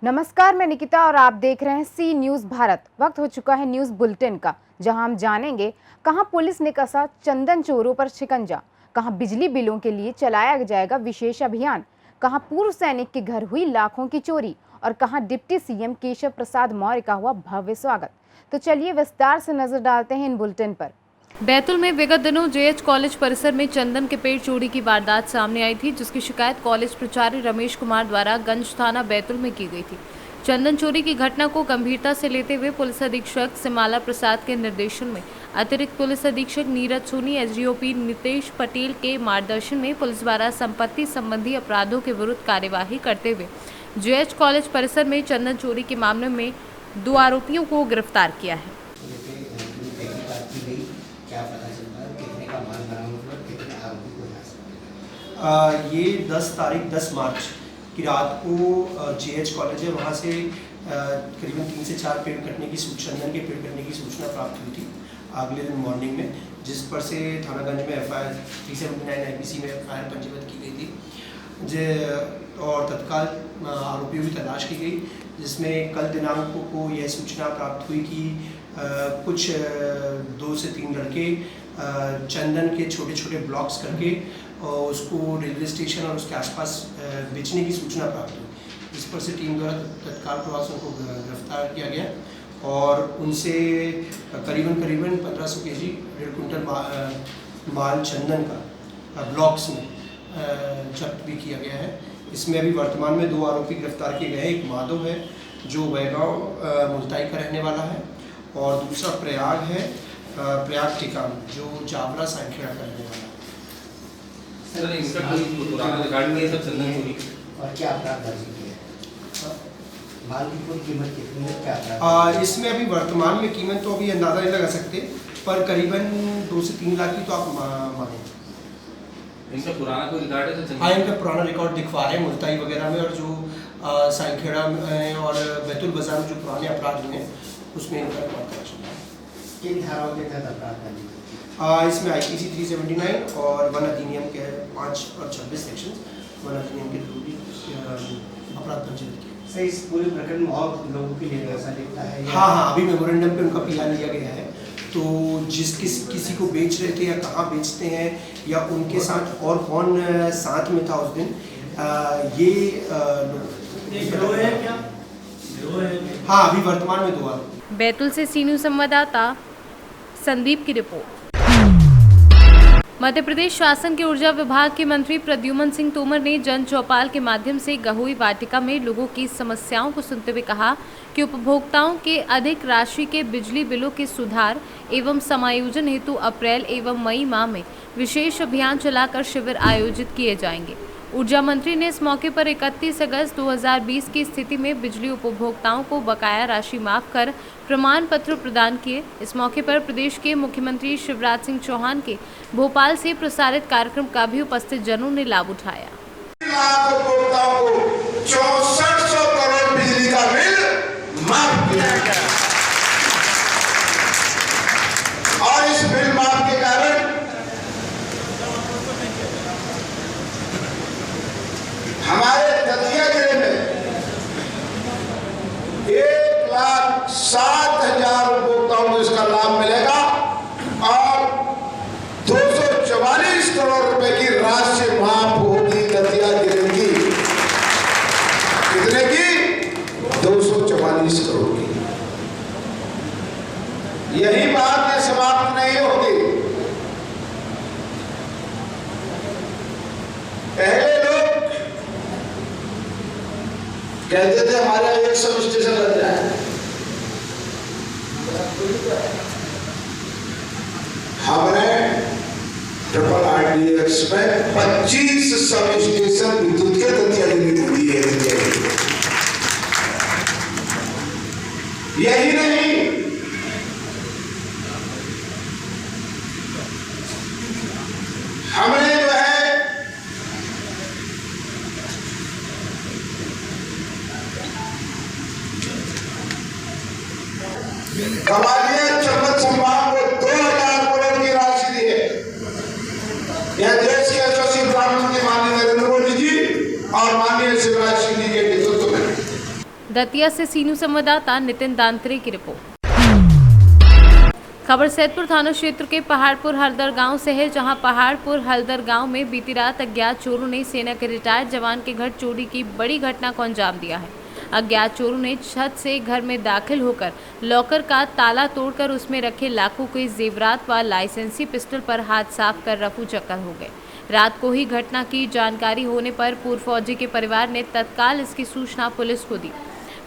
नमस्कार, मैं निकिता और आप देख रहे हैं सी न्यूज़ भारत। वक्त हो चुका है न्यूज़ बुलेटिन का, जहां हम जानेंगे कहां पुलिस ने कसा चंदन चोरों पर शिकंजा, कहां बिजली बिलों के लिए चलाया जाएगा विशेष अभियान, कहां पूर्व सैनिक के घर हुई लाखों की चोरी और कहां डिप्टी सीएम केशव प्रसाद मौर्य का हुआ भव्य स्वागत। तो चलिए विस्तार से नजर डालते हैं इन बुलेटिन पर। बैतूल में विगत दिनों जेएच कॉलेज परिसर में चंदन के पेड़ चोरी की वारदात सामने आई थी, जिसकी शिकायत कॉलेज प्राचार्य रमेश कुमार द्वारा गंज थाना बैतूल में की गई थी। चंदन चोरी की घटना को गंभीरता से लेते हुए पुलिस अधीक्षक सिमाला प्रसाद के निर्देशन में अतिरिक्त पुलिस अधीक्षक नीरज सोनी, एसडीओपी नितेश पटेल के मार्गदर्शन में पुलिस द्वारा संपत्ति संबंधी अपराधों के विरुद्ध कार्यवाही करते हुए जेएच कॉलेज परिसर में चंदन चोरी के मामले में 2 आरोपियों को गिरफ्तार किया है। क्या पता चलता है कितने का माल बरामद हुआ, कितने आरोपी को हिरासत में? ये 10 मार्च की रात को जेएच कॉलेज है, वहाँ से करीबन 3 से 4 पेड़ कटने की चंदन के पेड़ कटने की सूचना प्राप्त हुई थी अगले दिन मॉर्निंग में, जिस पर से थानागंज में एफआईआर 379 आईपीसी में एफआईआर पंजीबद्ध की गई थी और तत्काल आरोपियों की तलाश की गई, जिसमें कल दिनांक को यह सूचना प्राप्त हुई कि कुछ 2 से 3 लड़के चंदन के छोटे छोटे ब्लॉक्स करके उसको रेलवे स्टेशन और उसके आसपास बेचने की सूचना प्राप्त हुई, जिस पर से टीम द्वारा तत्काल प्रभाव से उनको गिरफ्तार किया गया और उनसे करीबन 1500 केजी 1.5 कुंटल माल चंदन का ब्लॉक्स में जब्त भी किया गया है। इसमें अभी वर्तमान में 2 आरोपी गिरफ्तार किए गए हैं। एक माधव है जो वैगांव मुल्ताई का रहने वाला है और दूसरा प्रयाग है, प्रयाग टिकाम जो जावरा सांखेड़ा का रहने वाला है। सर, इसका कोई पुराना रिकॉर्ड में सब चंदन चोरी और क्या अपराध दर्ज किए हैं? माल की कुल कीमत कितनी है, क्या अपराध? इसमें अभी वर्तमान में कीमत तो अभी अंदाज़ा नहीं लगा सकते, पर करीबन 2 से 3 लाख की तो आप माने। इनका पुराना कोई रिकॉर्ड है? हाँ, इनका पुराना रिकॉर्ड दिखवा रहे हैं मुल्ताई वगैरह में, और जो सांखेड़ा में और बैतूल बाजार में जो पुराने अपराध हुए हैं उसमें इनका रिकॉर्ड करा चुका है। किन धाराओं के तहत अपराध दर्ज? इसमें आईपीसी 379 और वन अधिनियम के 5 और 26 सेक्शन वन अधिनियम के थ्रू भी अपराध पंजीबद्ध किए। सर, इस पूरे प्रकरण में और लोगों के लिए ऐसा दिखता है? हाँ, अभी मेमोरेंडम पे उनका पीआर लिया गया है, तो किसी को बेच रहे थे या कहाँ बेचते हैं या उनके साथ और कौन साथ में था उस दिन, ये क्या? हाँ, अभी वर्तमान में 2 आरोपी। बैतूल से सी न्यूज़ संवाददाता संदीप की रिपोर्ट। मध्य प्रदेश शासन के ऊर्जा विभाग के मंत्री प्रद्युमन सिंह तोमर ने जन चौपाल के माध्यम से गहुई वाटिका में लोगों की समस्याओं को सुनते हुए कहा कि उपभोक्ताओं के अधिक राशि के बिजली बिलों के सुधार एवं समायोजन हेतु अप्रैल एवं मई माह में विशेष अभियान चलाकर शिविर आयोजित किए जाएंगे। ऊर्जा मंत्री ने इस मौके पर 31 अगस्त 2020 की स्थिति में बिजली उपभोक्ताओं को बकाया राशि माफ कर प्रमाण पत्र प्रदान किए। इस मौके पर प्रदेश के मुख्यमंत्री शिवराज सिंह चौहान के भोपाल से प्रसारित कार्यक्रम का भी उपस्थित जनों ने लाभ उठाया। उपभोक्ताओं को 6400 करोड़ बिजली का बिल माफ किया गया और इस बिल माफ के कारण हमारे दतिया जिले में 1,07,000 उपभोक्ताओं को इसका लाभ मिलेगा और 244 करोड़ रुपए की राशि माफ होगी दतिया जिले की। कितने की? 244 करोड़ की। यही बात ये समाप्त नहीं होगी। पहले लोग कहते थे हमारा 100 स्टेशन लग जाए, हमने ट्रिपल आरडीएक्स में 25 सब स्टेशन विद्युत के दतिया जिले को दिए हैं। यही नहीं, हमने जो है ग्वालियर चंबल संभाग को 2000 करोड़ की राशि दी है। यह देश के यशस्वी प्रधानमंत्री माननीय नरेंद्र मोदी जी और माननीय शिवराज सिंह जी के नेतृत्व में दतिया से सीनू संवाददाता नितिन दांतरे की रिपोर्ट। खबर सैदपुर थाना क्षेत्र के पहाड़पुर हल्दर गांव से है, जहां पहाड़पुर हल्दर गांव में बीती रात अज्ञात चोरों ने सेना के रिटायर्ड जवान के घर चोरी की बड़ी घटना को अंजाम दिया है। अज्ञात चोरों ने छत से घर में दाखिल होकर लॉकर का ताला तोड़कर उसमें रखे लाखों के जेवरात व लाइसेंसी पिस्टल पर हाथ साफ कर रफू चक्कर हो गए। रात को ही घटना की जानकारी होने पर पूर्व फौजी के परिवार ने तत्काल इसकी सूचना पुलिस को दी।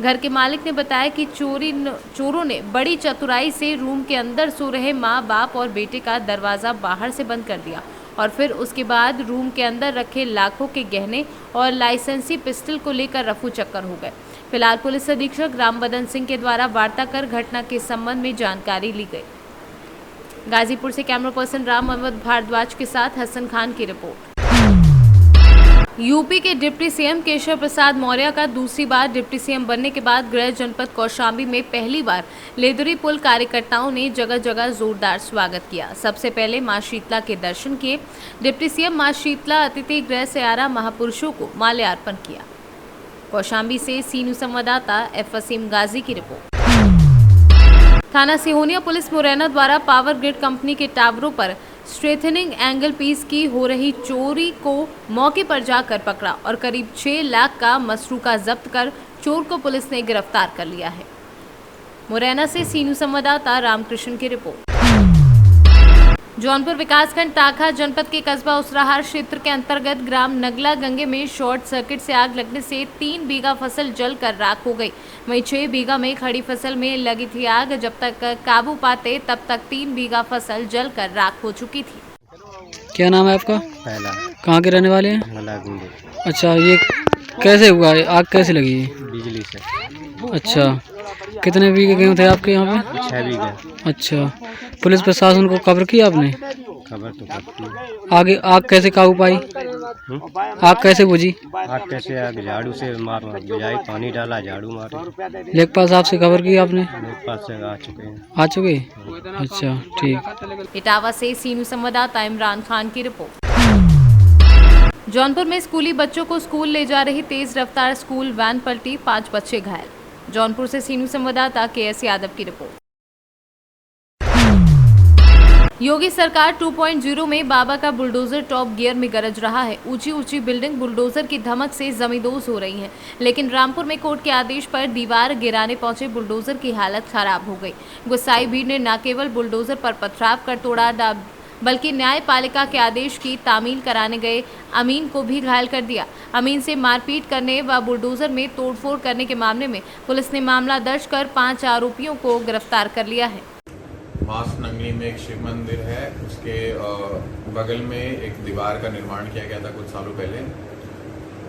घर के मालिक ने बताया कि चोरों ने बड़ी चतुराई से रूम के अंदर सो रहे माँ, बाप और बेटे का दरवाज़ा बाहर से बंद कर दिया और फिर उसके बाद रूम के अंदर रखे लाखों के गहने और लाइसेंसी पिस्टल को लेकर रफू चक्कर हो गए। फिलहाल पुलिस अधीक्षक रामबदन सिंह के द्वारा वार्ता कर घटना के संबंध में जानकारी ली गई। गाजीपुर से कैमरा पर्सन राम अहमद भारद्वाज के साथ हसन खान की रिपोर्ट। यूपी के डिप्टी सीएम केशव प्रसाद मौर्य का दूसरी बार डिप्टी सीएम बनने के बाद गृह जनपद कौशाम्बी में पहली बार लेदुरी पुल कार्यकर्ताओं ने जगह जगह जोरदार स्वागत किया। सबसे पहले मां शीतला के दर्शन किए। डिप्टी सीएम मां शीतला अतिथि गृह से आरा महापुरुषों को माल्यार्पण किया। कौशाम्बी से सीनू संवाददाता एफ वसीम गाजी की रिपोर्ट। थाना सिहोनिया पुलिस मुरैना द्वारा पावर ग्रिड कंपनी के टावरों पर स्ट्रेथनिंग एंगल पीस की हो रही चोरी को मौके पर जाकर पकड़ा और करीब 6 लाख का मसरूका जब्त कर चोर को पुलिस ने गिरफ्तार कर लिया है। मुरैना से सीनू संवाददाता रामकृष्ण की रिपोर्ट। जौनपुर विकासखंड टाखा जनपद के कस्बा उसराहार क्षेत्र के अंतर्गत ग्राम नगला गंगे में शॉर्ट सर्किट से आग लगने से 3 बीघा फसल जलकर राख हो गई। वहीं 6 बीघा में खड़ी फसल में लगी थी आग। जब तक काबू पाते तब तक 3 बीघा फसल जलकर राख हो चुकी थी। क्या नाम है आपका? पहला कहाँ के रहने वाले हैं? मलागुंडे। अच्छा, ये कैसे हुआ है? आग कैसे लगी है? बिजली से। अच्छा, कितने बीघे गेहूँ थे आपके यहाँ पे? 6 बीघे। अच्छा, पुलिस प्रशासन को खबर की आपने? खबर तो करती है। आगे आग कैसे काबू पाई? आग कैसे बुझी? आग कैसे आग झाड़ू से मार बुझाई, पानी डाला, झाड़ू मारे। लेखपाल साहब से खबर की आपने? मेरे पास से आ चुके हैं। आ चुके? अच्छा, ठीक। इटावा से सीनू संवाददाता इमरान खान की रिपोर्ट। जौनपुर में स्कूली बच्चों को स्कूल ले जा रही तेज रफ्तार स्कूल वैन पलटी, 5 बच्चे घायल। जौनपुर से सीनू संवाददाता KS यादव की रिपोर्ट। योगी सरकार 2.0 में बाबा का बुलडोजर टॉप गियर में गरज रहा है। ऊंची ऊंची बिल्डिंग बुलडोजर की धमक से जमींदोज हो रही हैं। लेकिन रामपुर में कोर्ट के आदेश पर दीवार गिराने पहुंचे बुलडोजर की हालत खराब हो गई। गुस्साई भीड़ ने न केवल बुलडोजर पर पथराव कर तोड़ा बल्कि न्यायपालिका के आदेश की तामील कराने गए अमीन को भी घायल कर दिया। अमीन से मारपीट करने व बुलडोजर में तोड़फोड़ करने के मामले में पुलिस ने मामला दर्ज कर 5 आरोपियों को गिरफ्तार कर लिया है। मास नंगली में एक शिव मंदिर है, उसके बगल में एक दीवार का निर्माण किया गया था कुछ सालों पहले।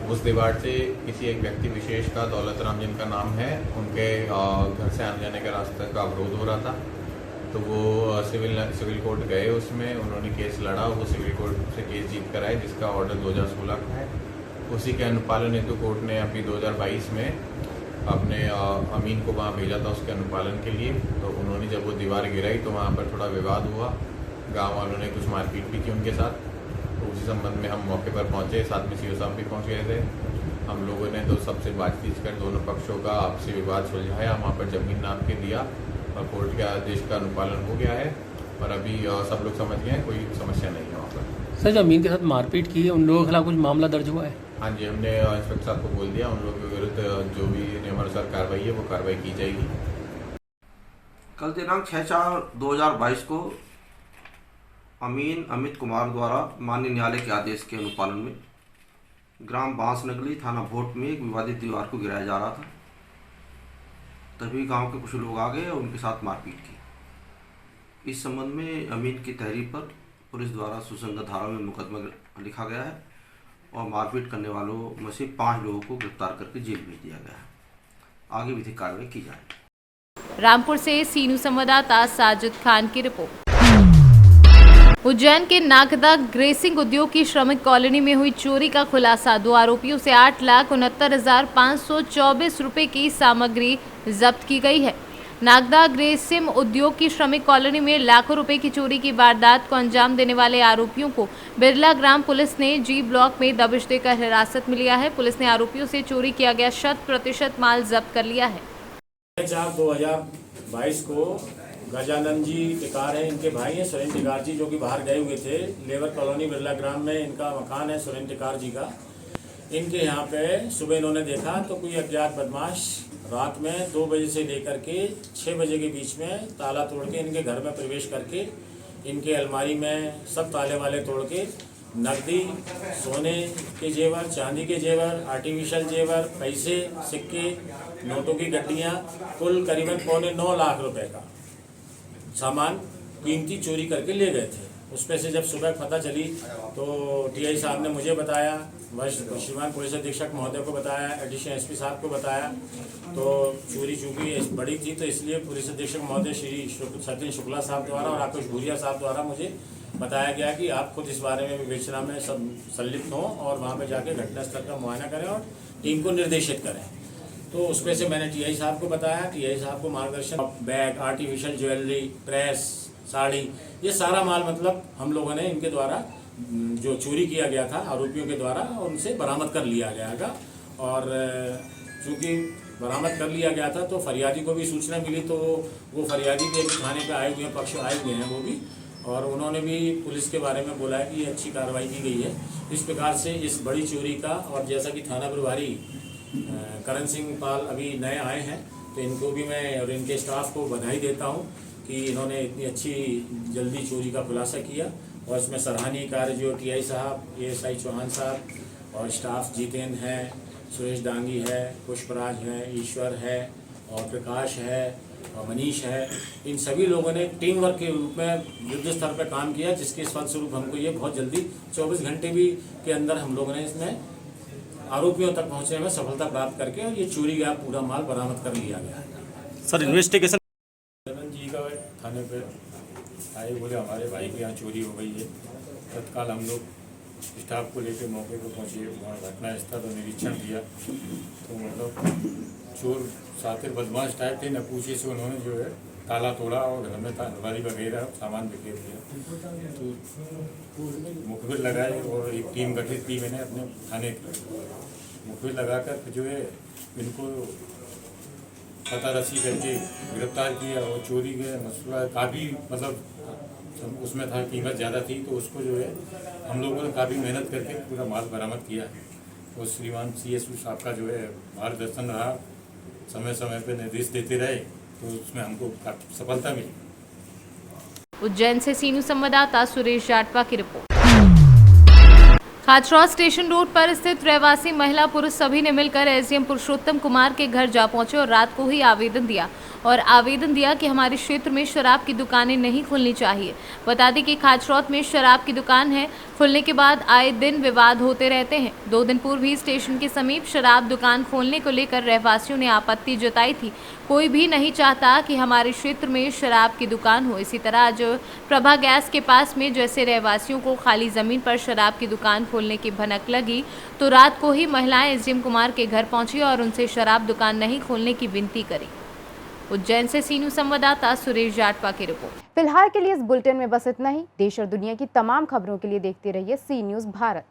उस दीवार से किसी एक व्यक्ति विशेष का, दौलत राम जिनका नाम है, उनके घर से आने जाने का रास्ता का अवरोध हो रहा था। तो वो सिविल कोर्ट गए, उसमें उन्होंने केस लड़ा। वो सिविल कोर्ट से केस जीत कर आए, जिसका ऑर्डर 2016 का है। उसी के अनुपालन हेतु कोर्ट ने अभी 2022 में अपने अमीन को वहाँ भेजा था उसके अनुपालन के लिए। तो उन्होंने जब वो दीवार गिराई तो वहाँ पर थोड़ा विवाद हुआ। गांव वालों ने कुछ मारपीट भी की उनके साथ। तो उसी संबंध में हम मौके पर पहुँचे, साथ में CO साहब भी पहुँच गए थे। हम लोगों ने तो सबसे बातचीत कर दोनों पक्षों का आपसी विवाद सुलझाया, वहाँ पर जमीन नाप के दिया और कोर्ट के आदेश का अनुपालन हो गया है। और अभी सब लोग समझ गए हैं, कोई समस्या नहीं है वहाँ पर। सर, जो अमीन के साथ मारपीट की है, उन लोगों के खिलाफ कुछ मामला दर्ज हुआ है? हाँ जी, हमने इंस्पेक्टर साहब को बोल दिया, उन लोगों के विरुद्ध जो भी नियमानुसार कार्रवाई है वो कार्रवाई की जाएगी। कल दिनांक 6/4/2022 को अमीन अमित कुमार द्वारा माननीय न्यायालय के आदेश के अनुपालन में ग्राम बांसनगली थाना भोट में एक विवादित दीवार को गिराया जा रहा था। तभी गांव के कुछ लोग आ गए और उनके साथ मारपीट की। इस संबंध में अमीन की तहरीर पर पुलिस द्वारा सुसंगत धारा में मुकदमा लिखा गया है और मारपीट करने वालों में से 5 लोगों को गिरफ्तार करके जेल भेज दिया गया है। आगे विधिक कार्रवाई की जाएगी। रामपुर से सीनू संवाददाता साजिद खान की रिपोर्ट। उज्जैन के नागदा ग्रेसिंग उद्योग की श्रमिक कॉलोनी में हुई चोरी का खुलासा। 2 आरोपियों से 8,69,524 रुपए की सामग्री जब्त की गई है। नागदा ग्रेसिम उद्योग की श्रमिक कॉलोनी में लाखों रुपए की चोरी की वारदात को अंजाम देने वाले आरोपियों को बिरला ग्राम पुलिस ने जी ब्लॉक में दबिश देकर हिरासत में लिया है। पुलिस ने आरोपियों से चोरी किया गया 100% माल जब्त कर लिया है। 4/2022 को गजानंद जी टिकार है, इनके भाई हैं सुरेंद्र टिकार जी, जो कि बाहर गए हुए थे। लेबर कॉलोनी बिरला ग्राम में इनका मकान है सुरेंद्र टिकार जी का। इनके यहाँ पे सुबह इन्होंने देखा तो कोई अज्ञात बदमाश रात में 2 बजे से लेकर के 6 बजे के बीच में ताला तोड़ के इनके घर में प्रवेश करके इनके अलमारी में सब ताले वाले तोड़ के नकदी, सोने के जेवर, चांदी के जेवर, आर्टिफिशियल जेवर, पैसे, सिक्के, नोटों की गड्डियाँ, कुल करीबन 8.25 लाख रुपए का सामान कीमती चोरी करके ले गए थे। उसमें से जब सुबह पता चली तो टीआई साहब ने मुझे बताया, श्रीमान पुलिस अधीक्षक महोदय को बताया, एडिशनल एसपी साहब को बताया। तो चोरी चूंकि बड़ी थी तो इसलिए पुलिस अधीक्षक महोदय श्री सचिन शुक्ला साहब द्वारा और आकुश भूरिया साहब द्वारा मुझे बताया गया कि आप खुद इस बारे में विवेचना में सब संलिप्त हों और वहाँ पर जाके घटनास्थल का मुआयना करें और टीम को निर्देशित करें। तो उसमें से मैंने टीआई साहब को बताया, टीआई साहब को मार्गदर्शन, bag, artificial jewellery, press, sari, ये सारा माल मतलब हम लोगों ने इनके द्वारा जो चोरी किया गया था आरोपियों के द्वारा उनसे बरामद कर लिया गया था। और चूँकि बरामद कर लिया गया था तो फरियादी को भी सूचना मिली तो वो फरियादी भी थाने पे आए हुए हैं, पक्ष आए हुए हैं वो भी, और उन्होंने भी पुलिस के बारे में बोला है कि ये अच्छी कार्रवाई की गई है। इस प्रकार से इस बड़ी चोरी का, और जैसा कि थाना प्रभारी करण सिंह पाल अभी नए आए हैं तो इनको भी मैं और इनके स्टाफ को बधाई देता हूं कि इन्होंने इतनी अच्छी जल्दी चोरी का खुलासा किया। और इसमें सराहनीय कार्य जो टीआई साहब, एएसआई चौहान साहब और स्टाफ जितेंद्र है, सुरेश डांगी है, पुष्पराज है, ईश्वर है और प्रकाश है और मनीष है, इन सभी लोगों ने टीम वर्क के रूप में युद्ध स्तर पर काम किया, जिसके फलस्वरूप हमको ये बहुत जल्दी 24 घंटे भी के अंदर हम लोगों ने इसमें आरोपियों तक पहुंचने में सफलता प्राप्त करके और ये चोरी का पूरा माल बरामद कर लिया गया। सर इन्वेस्टिगेशन जी का थाने पे आए, बोले हमारे भाई के यहाँ चोरी हो गई है। तत्काल हम लोग स्टाफ को लेकर मौके पर पहुँचे, वहाँ घटना स्थल और निरीक्षण किया तो मतलब चोर सातिर बदमाश टाइप थे, नपूछे से उन्होंने जो है ताला तोड़ा और घर में अलमारी वगैरह सामान बिखेर दिया। तो मुखबिर लगाए और एक टीम गठित की मैंने अपने थाने की, मुखबिर लगाकर जो है इनको पता रसी करके गिरफ्तार किया। और चोरी के मसला काफ़ी मतलब उसमें था, कीमत ज़्यादा थी तो उसको जो है हम लोगों ने काफ़ी मेहनत करके पूरा माल बरामद किया। और श्रीमान CSO साहब का जो है मार्गदर्शन रहा, समय समय पर निर्देश देते रहे तो उसमें हमको काफ़ी सफलता मिली। उज्जैन से सी न्यूज़ संवाददाता सुरेश जाटवा की रिपोर्ट। खाचरौद स्टेशन रोड पर स्थित रहवासी महिला पुरुष सभी ने मिलकर एसडीएम पुरुषोत्तम कुमार के घर जा पहुंचे और रात को ही आवेदन दिया कि हमारे क्षेत्र में शराब की दुकानें नहीं खुलनी चाहिए। बता दें कि खाचरौद में शराब की दुकान है, खुलने के बाद आए दिन विवाद होते रहते हैं। 2 दिन पूर्व ही स्टेशन के समीप शराब दुकान खोलने को लेकर रहवासियों ने आपत्ति जताई थी। कोई भी नहीं चाहता कि हमारे क्षेत्र में शराब की दुकान हो। इसी तरह आज प्रभा गैस के पास में जैसे रहवासियों को खाली जमीन पर शराब की दुकान खोलने की भनक लगी तो रात को ही महिलाएं एसडीएम कुमार के घर पहुंची और उनसे शराब दुकान नहीं खोलने की विनती करी। उज्जैन से सी न्यूज़ संवाददाता सुरेश जाटवा की रिपोर्ट। फिलहाल के लिए इस बुलेटिन में बस इतना ही। देश और दुनिया की तमाम खबरों के लिए देखते रहिए सी न्यूज़ भारत।